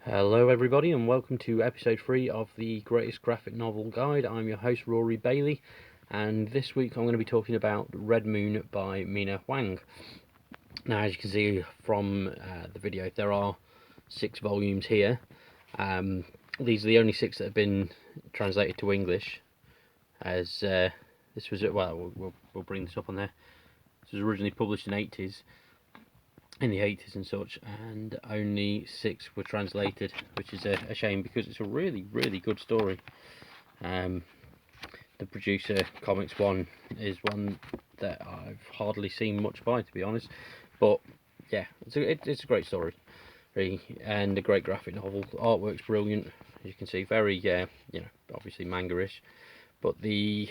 Hello everybody and welcome to episode 3 of the Greatest Graphic Novel Guide. I'm your host Rory Bailey, and this week I'm going to be talking about Redmoon by Mina Hwang. Now, as you can see from the video, there are 6 volumes here. These are the only 6 that have been translated to English, as this was, well, we'll bring this up on there. This was originally published in the 80s and such, and only 6 were translated, which is a shame because it's a really good story. The producer comics one is one that I've hardly seen much by, to be honest, but yeah, it's a great story, really, and a great graphic novel. Artwork's brilliant, as you can see, very obviously manga-ish, but the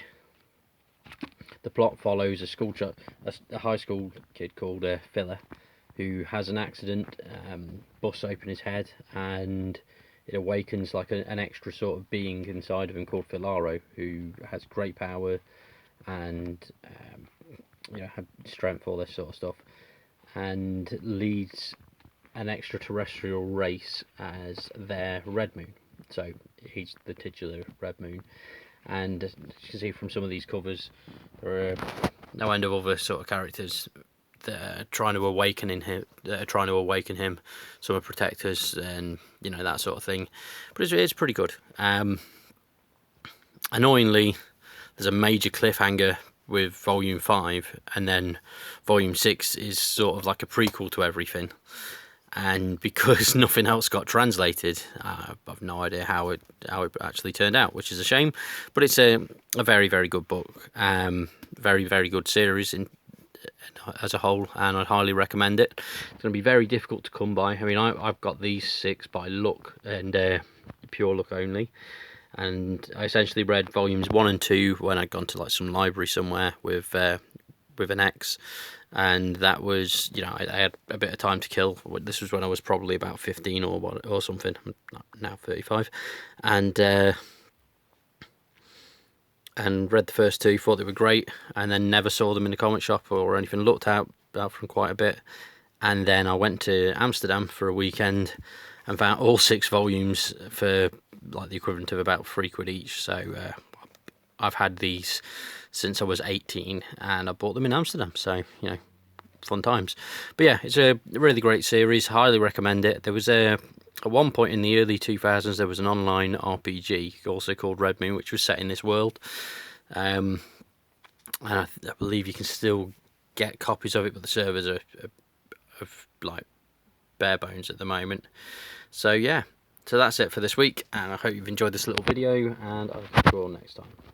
plot follows a high school kid called Filler, who has an accident, busts open his head, and it awakens like an extra sort of being inside of him called Filaro, who has great power and had strength, all this sort of stuff, and leads an extraterrestrial race as their Redmoon. So he's the titular Redmoon, and as you can see from some of these covers, there are no end of other sort of characters that are trying to awaken him. Some are protectors and that sort of thing, but it's pretty good. Annoyingly, there's a major cliffhanger with volume 5, and then volume 6 is sort of like a prequel to everything, and because nothing else got translated, I've no idea how it actually turned out, which is a shame. But it's a very good book, very good series as a whole, and I'd highly recommend it. It's going to be very difficult to come by. I mean, I've got these 6 by luck, and pure luck only, and I essentially read volumes 1 and 2 when I'd gone to like some library somewhere with an ex, and that was, I had a bit of time to kill. This was when I was probably about 15 or something. I'm now 35, and read the first 2, thought they were great, and then never saw them in the comic shop or anything. Looked out from quite a bit, and then I went to Amsterdam for a weekend and found all 6 volumes for like the equivalent of about £3 each. So I've had these since I was 18, and I bought them in Amsterdam. So fun times. But yeah, it's a really great series. Highly recommend it. There was at one point in the early 2000s, there was an online RPG also called Redmoon, which was set in this world, and I believe you can still get copies of it, but the servers are like bare bones at the moment. So yeah, so that's it for this week, and I hope you've enjoyed this little video, and I'll see you all next time.